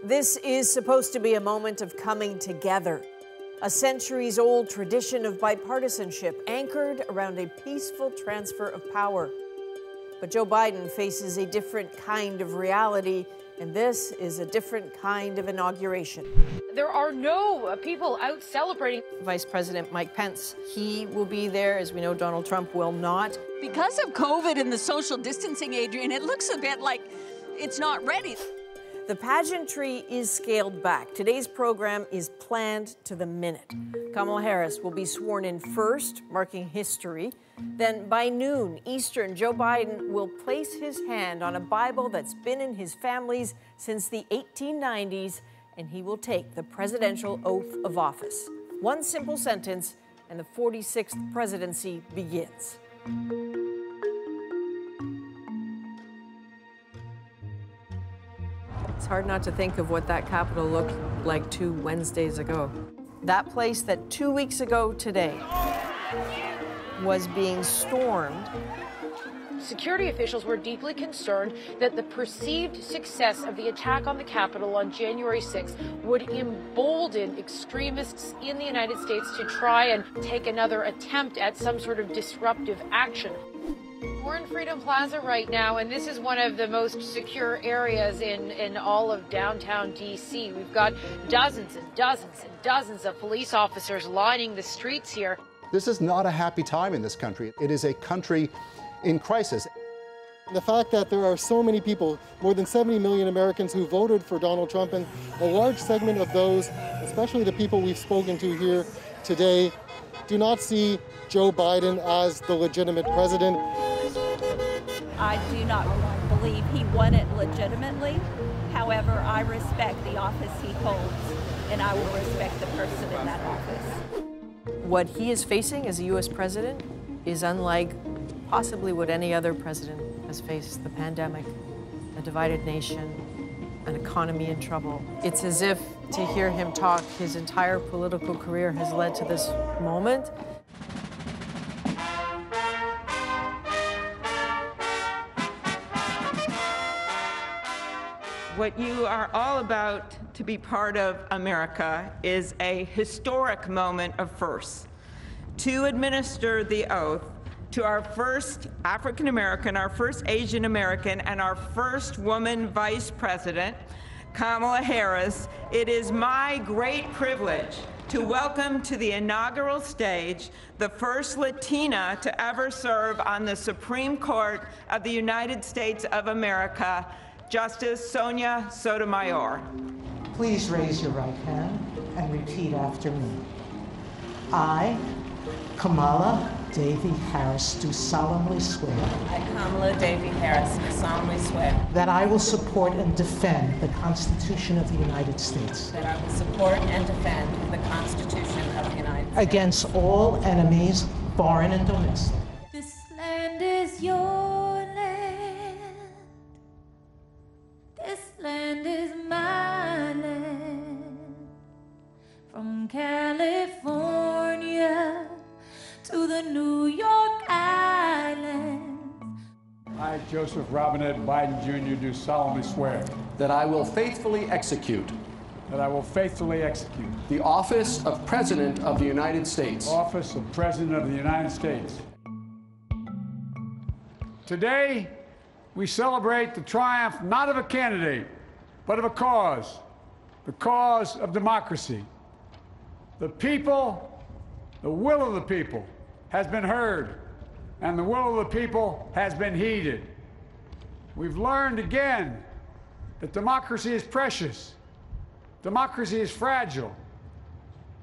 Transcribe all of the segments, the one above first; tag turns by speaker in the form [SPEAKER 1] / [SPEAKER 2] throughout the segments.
[SPEAKER 1] This is supposed to be a moment of coming together, a centuries-old tradition of bipartisanship anchored around a peaceful transfer of power. But Joe Biden faces a different kind of reality, and this is a different kind of inauguration.
[SPEAKER 2] There are no people out celebrating.
[SPEAKER 1] Vice President Mike Pence, he will be there. As we know, Donald Trump will not.
[SPEAKER 3] Because of COVID and the social distancing, Adrian, it looks a bit like it's not ready.
[SPEAKER 1] The pageantry is scaled back. Today's program is planned to the minute. Kamala Harris will be sworn in first, marking history. Then by noon Eastern, Joe Biden will place his hand on a Bible that's been in his family's since the 1890s, and he will take the presidential oath of office. One simple sentence, and the 46th presidency begins. It's hard not to think of what that Capitol looked like 2 Wednesdays ago. That place that 2 weeks ago today was being stormed.
[SPEAKER 2] Security officials were deeply concerned that the perceived success of the attack on the Capitol on January 6th would embolden extremists in the United States to try and take another attempt at some sort of disruptive action. We're in Freedom Plaza right now, and this is one of the most secure areas in all of downtown D.C. We've got dozens and dozens and dozens of police officers lining the streets here.
[SPEAKER 4] This is not a happy time in this country. It is a country in crisis.
[SPEAKER 5] The fact that there are so many people, more than 70 million Americans who voted for Donald Trump, and a large segment of those, especially the people we've spoken to here today, do not see Joe Biden as the legitimate president.
[SPEAKER 6] I do not believe he won it legitimately. However, I respect the office he holds, and I will respect the person in that office.
[SPEAKER 1] What he is facing as a U.S. president is unlike possibly what any other president has faced: the pandemic, a divided nation, an economy in trouble. It's as if to hear him talk, his entire political career has led to this moment.
[SPEAKER 7] What you are all about to be part of, America, is a historic moment of firsts. To administer the oath to our first African American, our first Asian American, and our first woman vice president, Kamala Harris, it is my great privilege to welcome to the inaugural stage the first Latina to ever serve on the Supreme Court of the United States of America, Justice Sonia Sotomayor.
[SPEAKER 8] Please raise your right hand and repeat after me. I, Kamala Davy Harris, do solemnly swear.
[SPEAKER 9] I, Kamala Davy Harris, do solemnly swear.
[SPEAKER 8] That I will support and defend the Constitution of the United States.
[SPEAKER 9] That I will support and defend the Constitution of the United States.
[SPEAKER 8] Against all enemies, foreign and domestic.
[SPEAKER 10] This land is your land. This land is my land. From California to the New York Islands.
[SPEAKER 11] I, Joseph Robinette Biden Jr., do solemnly swear
[SPEAKER 12] that I will faithfully execute the office of President of the United States.
[SPEAKER 11] Office of President of the United States. Today, we celebrate the triumph not of a candidate, but of a cause, the cause of democracy. The people, the will of the people has been heard, and the will of the people has been heeded. We've learned again that democracy is precious, democracy is fragile,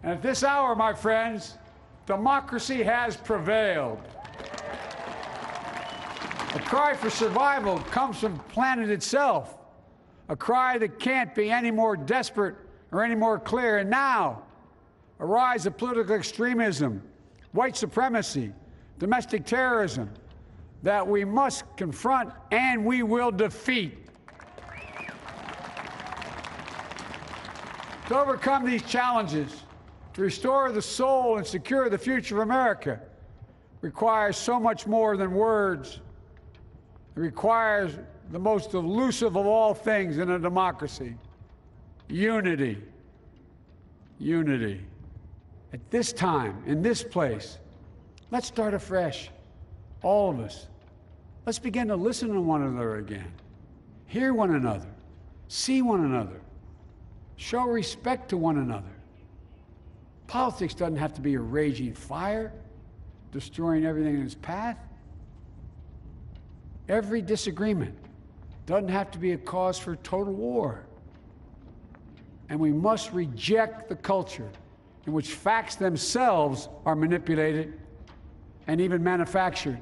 [SPEAKER 11] and at this hour, my friends, democracy has prevailed. A cry for survival comes from the planet itself, a cry that can't be any more desperate or any more clear. And now, a rise of political extremism, white supremacy, domestic terrorism that we must confront and we will defeat. To overcome these challenges, to restore the soul and secure the future of America, requires so much more than words. It requires the most elusive of all things in a democracy, unity. Unity. At this time, in this place, let's start afresh, all of us. Let's begin to listen to one another again, hear one another, see one another, show respect to one another. Politics doesn't have to be a raging fire, destroying everything in its path. Every disagreement doesn't have to be a cause for total war. And we must reject the culture in which facts themselves are manipulated and even manufactured.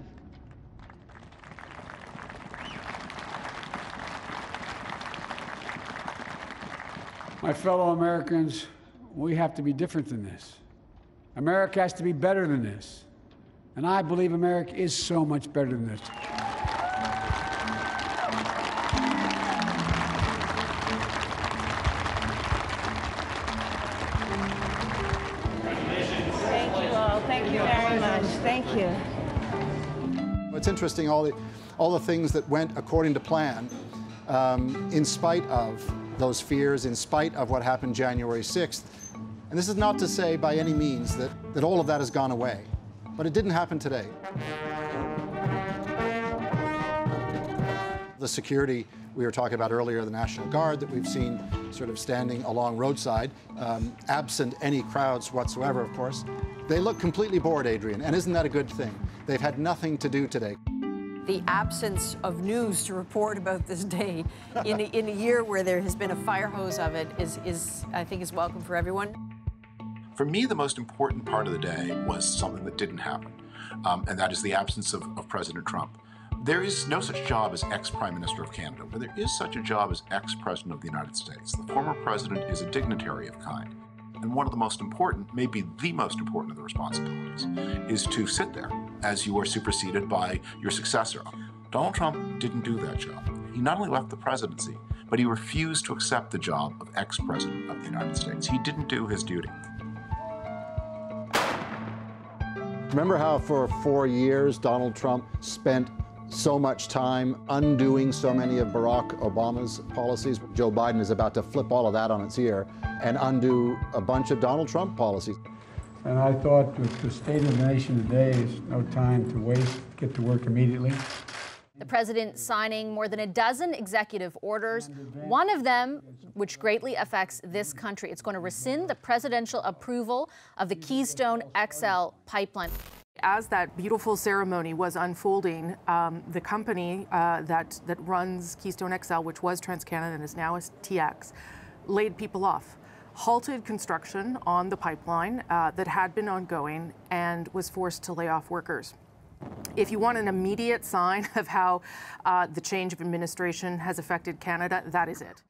[SPEAKER 11] My fellow Americans, we have to be different than this. America has to be better than this. And I believe America is so much better than this.
[SPEAKER 6] Thank you all. Thank you very much. Thank you.
[SPEAKER 4] It's interesting, all the things that went according to plan, in spite of those fears, in spite of what happened January 6th. And this is not to say by any means that all of that has gone away, but it didn't happen today. The security we were talking about earlier, the National Guard that we've seen sort of standing along roadside, absent any crowds whatsoever, of course, they look completely bored, Adrian, and isn't that a good thing? They've had nothing to do today.
[SPEAKER 1] The absence of news to report about this day in a year where there has been a fire hose of it is I think, is welcome for everyone.
[SPEAKER 13] For me, the most important part of the day was something that didn't happen, and that is the absence of President Trump. There is no such job as ex-Prime Minister of Canada, but there is such a job as ex-President of the United States. The former president is a dignitary of kind. And one of the most important, maybe the most important of the responsibilities, is to sit there as you are superseded by your successor. Donald Trump didn't do that job. He not only left the presidency, but he refused to accept the job of ex-president of the United States. He didn't do his duty.
[SPEAKER 4] Remember how for 4 years Donald Trump spent so much time undoing so many of Barack Obama's policies? Joe Biden is about to flip all of that on its ear and undo a bunch of Donald Trump policies.
[SPEAKER 11] And I thought with the state of the nation today is no time to waste, get to work immediately.
[SPEAKER 14] The president signing more than a dozen executive orders, one of them which greatly affects this country. It's going to rescind the presidential approval of the Keystone XL pipeline.
[SPEAKER 15] As that beautiful ceremony was unfolding, the company that runs Keystone XL, which was TransCanada and is now TX, laid people off, halted construction on the pipeline that had been ongoing, and was forced to lay off workers. If you want an immediate sign of how the change of administration has affected Canada, that is it.